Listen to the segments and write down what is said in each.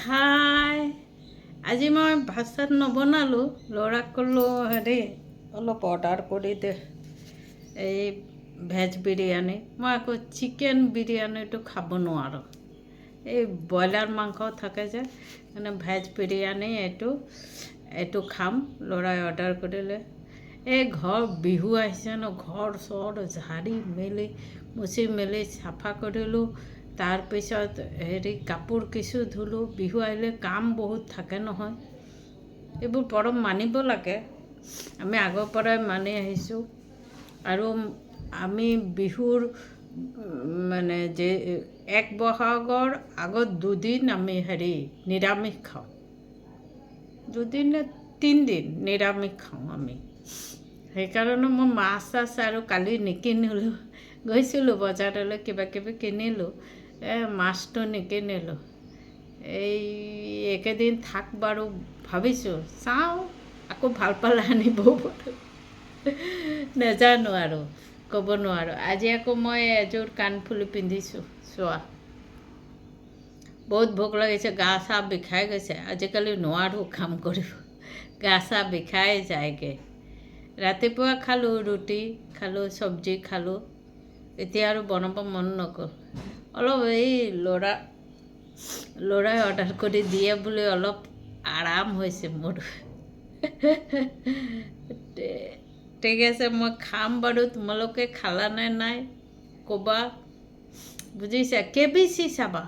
High, আজি মই ভাত চাত নবনালোঁ, ল'ৰাক ক'লোঁ হেৰি অলপ অৰ্ডাৰ কৰি দে এই ভেজ বিৰিয়ানী। মই আকৌ চিকেন বিৰিয়ানীটো খাব নোৱাৰোঁ, এই ব্ৰইলাৰ মাংস থাকে যে, মানে ভেজ বিৰিয়ানী এইটো খাম। ল'ৰাই অৰ্ডাৰ কৰিলে। এই ঘৰ বিহু আহিছে ন, ঘৰ চৰ ঝাৰি মেলি মুচি মেলি চাফা কৰিলোঁ। তাৰপিছত হেৰি কাপোৰ কিছু ধুলোঁ। বিহু আহিলে কাম বহুত থাকে নহয়, এইবোৰ পৰৱ মানিব লাগে। আমি আগৰ পৰাই মানি আহিছোঁ। আৰু আমি বিহুৰ মানে যে এক বহাগৰ আগত দুদিন আমি হেৰি নিৰামিষ খাওঁ, দুদিন নে 3 দিন নিৰামিষ খাওঁ আমি। সেইকাৰণে মই মাছ চাছ আৰু কালি নিকিনিলোঁ, গৈছিলোঁ বজাৰলৈ কিবা কিবি কিনিলোঁ, মাছটো নিকিনিলোঁ। এই একেদিন থাক বাৰু ভাবিছোঁ, চাওঁ আকৌ ভাল পালে আনিবও পাৰোঁ, নেজানো আৰু ক'ব নোৱাৰোঁ। আজি আকৌ মই এযোৰ কাণফুলি পিন্ধিছোঁ, চোৱা। বহুত ভোক লাগিছে, গা চা বিষাই গৈছে। আজিকালি নোৱাৰোঁ কাম কৰিব, গা চা বিষাই যায়গৈ। ৰাতিপুৱা খালোঁ, ৰুটি খালোঁ, চব্জি খালোঁ, এতিয়া আৰু বনাব মন নগ'ল। অলপ এই ল'ৰাই অৰ্ডাৰ কৰি দিয়ে বুলি অলপ আৰাম হৈছে মোৰ। ঠিক আছে, মই খাম বাৰু। তোমালোকে খালানে নাই ক'বা, বুজিছা? KBC চাবা,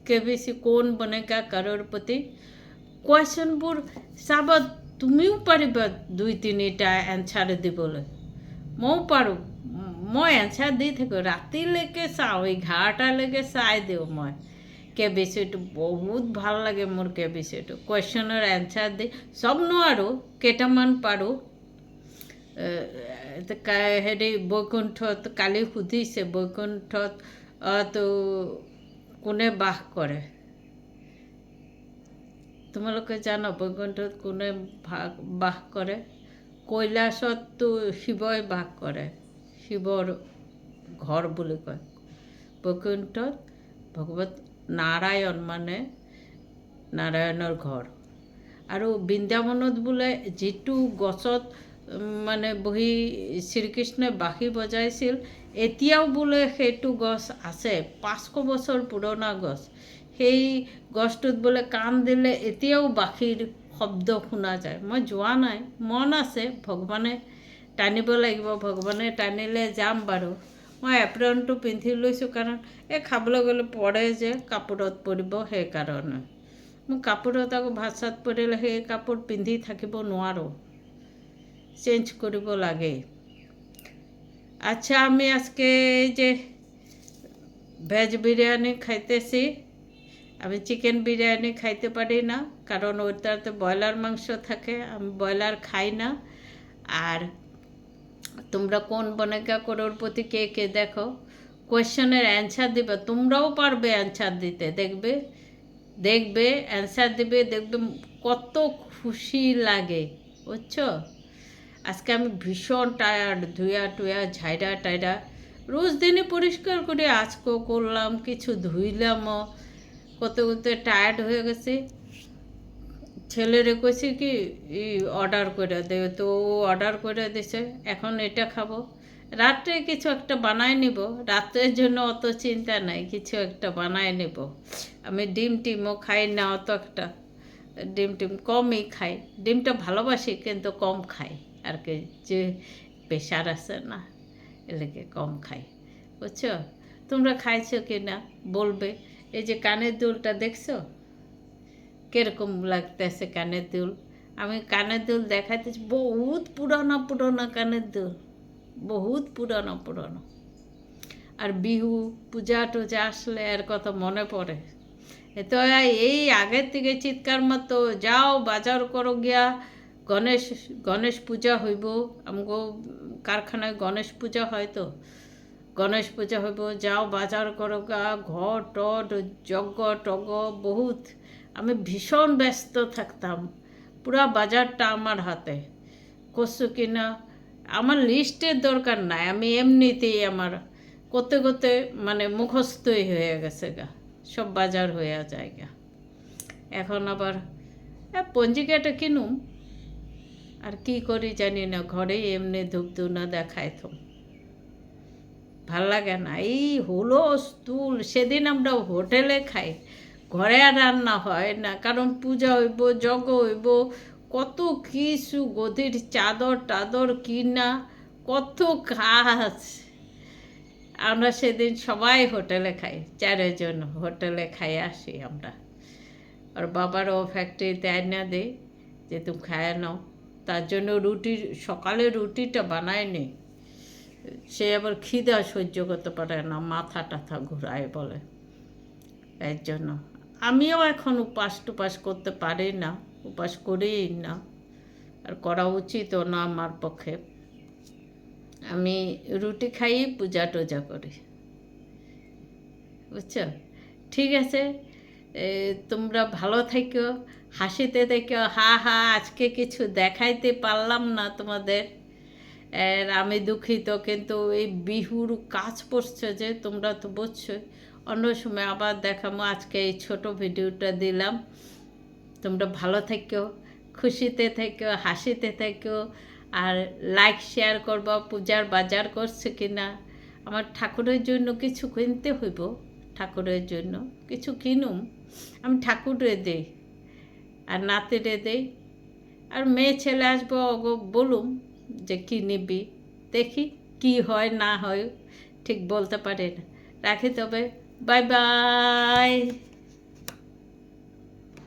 KBC কোন বনেগা কাৰোৰপতি কুৱেশ্যনবোৰ চাবা। তুমিও পাৰিবা 2-3টা এনচাৰ দিবলৈ, ময়ো পাৰোঁ। মই এনচাৰ দি থাকোঁ, ৰাতিলৈকে চাওঁ, 11টালৈকে চাই দিওঁ মই। KBCটো বহুত ভাল লাগে মোৰ। KBCটো কুৱেশ্যনৰ এনচাৰ দি চব নোৱাৰোঁ, কেইটামান পাৰোঁ। হেৰি বৈকুণ্ঠত কালি সুধিছে, বৈকুণ্ঠত তো কোনে বাস কৰে? তোমালোকে জানো বৈকুণ্ঠত কোনে বাস কৰে? কৈলাশততো শিৱই বাস কৰে, শিৱৰ ঘৰ বুলি কয়। বৈকুণ্ঠত ভগৱত নাৰায়ণ, মানে নাৰায়ণৰ ঘৰ। আৰু বৃন্দাবনত বোলে যিটো গছত মানে বহি শ্ৰীকৃষ্ণই বাঁহী বজাইছিল, এতিয়াও বোলে সেইটো গছ আছে, 500 বছৰ পুৰণা গছ। সেই গছটোত বোলে কাণ দিলে এতিয়াও বাঁহীৰ শব্দ শুনা যায়। মই যোৱা নাই, মন আছে, ভগৱানে টানিব লাগিব, ভগৱানে টানিলে যাম বাৰু। মই এপ্ৰনটো পিন্ধি লৈছোঁ, কাৰণ এই খাবলৈ গ'লে পৰে যে, কাপোৰত পৰিব, সেইকাৰণে। মোৰ কাপোৰত আকৌ ভাত চাত পৰিলে সেই কাপোৰ পিন্ধি থাকিব নোৱাৰোঁ, চেঞ্জ কৰিব লাগে। আচ্ছা, আমি আজকে যে ভেজ বিরিয়ানি খাইতেছি। আমি চিকেন বিরিয়ানি খাইতে পারি না, কারণ ওইটাতে ব্রয়লার মাংস থাকে, আমি ব্রয়লার খাই না। আর তোমরা কোন বনেগা করোড়পতি কে কে দেখো, কোয়েশ্চেনের অ্যান্সার দিবে, তোমরাও পারবে অ্যান্সার দিতে। দেখবে অ্যান্সার দিবে, দেখবে কত খুশি লাগে, বুঝছো? আজকে আমি ভীষণ টায়ার্ড, ধুয়া টুয়া ঝাইরা টাইরা রোজ দিনই পরিষ্কার করে, আজকেও করলাম, কিছু ধুইলামও, করতে করতে টায়ার্ড হয়ে গেছি। ছেলেরে কইছি কি অর্ডার করে দে, তো ও অর্ডার করে দিছে। এখন এটা খাবো, রাত্রে কিছু একটা বানাই নিব। রাত্রের জন্য অত চিন্তা নাই, কিছু একটা বানাই নেব। আমি ডিম টিমও খাই না অত একটা, ডিম টিম কমই খাই। ডিমটা ভালোবাসি কিন্তু কম খাই আর কি, যে প্রেশার আছে না, এলাকে কম খাই, বুঝছো? তোমরা খাইছো কি না বলবে। এই যে কানের দুলটা দেখছো কিরকম লাগতেছে কানের দুল? আমি কানের দুল দেখাইতেছি, বহুত পুরানো পুরানো কানের দুল, বহুত পুরানো পুরানো। আর বিহু পূজা টুজা আসলে আর কত মনে পড়ে। তো এই আগের থেকে চিৎকার মতো, যাও বাজার করো গিয়া, গণেশ পূজা হইব। আমগো কারখানায় গণেশ পূজা হয়, তো গণেশ পূজা হইব, যাও বাজার করো গা, ঘর টট যজ্ঞ টজ্ঞ বহুত। আমি ভীষণ ব্যস্ত থাকতাম, পুরা বাজারটা আমার হাতে। করছো কিনা আমার লিস্টের দরকার নাই, আমি এমনিতেই আমার করতে করতে মানে মুখস্থই হয়ে গেছে গা, সব বাজার হয়ে যায় গা। এখন আবার পঞ্জিকাটা কিনুম, আর কি করি জানি না, ঘরেই এমনি ধূপধুনা দেখায় তো ভাল লাগে না। এই হলো স্থূল, সেদিন আমরা হোটেলে খাই, ঘরে আর রান্না হয় না, কারণ পূজা হইব, যজ্ঞ হইব, কত কিছু, গদির চাদর টাদর কিনা, কত কাজ। আমরা সেদিন সবাই হোটেলে খাই, 4 জন হোটেলে খাই আসি আমরা। আর বাবারও ফ্যাক্টরিতে আইনা দেই যে তুমি খায় নাও, তার জন্য রুটি, সকালে রুটিটা বানায়নি, সে আবার খিদা সহ্য করতে পারে না, মাথা টাথা ঘুরায় বলে, এর জন্য আমিও এখন উপাস টুপাস করতে পারি না, উপাস করিই না, আর করা উচিতও না আমার পক্ষে। আমি রুটি খাই, পূজা টুজা করি, বুঝছো? ঠিক আছে, তোমরা ভালো থেকো, হাসিতে থেকো। হা হা, আজকে কিছু দেখাইতে পারলাম না তোমাদের, আমি দুঃখিত, কিন্তু এই বিহুর কাজ পড়ছে যে, তোমরা তো বুঝছোই। অন্য সময় আবার দেখাবো, আজকে এই ছোট ভিডিওটা দিলাম। তোমরা ভালো থেকো, খুশিতে থেকো, হাসিতে থেকো, আর লাইক শেয়ার করবা। পূজার বাজার করছে কিনা, আমার ঠাকুরের জন্য কিছু কিনতে হইব, ঠাকুরের জন্য কিছু কিনুম, আমি ঠাকুরে দেই আর নাতিরে দেই, আর মেয়ে ছেলে আসবো, বলুম যে কী নিবি, দেখি কি হয় না হয়, ঠিক বলতে পারি না। রাখি তবে, বাই বাই।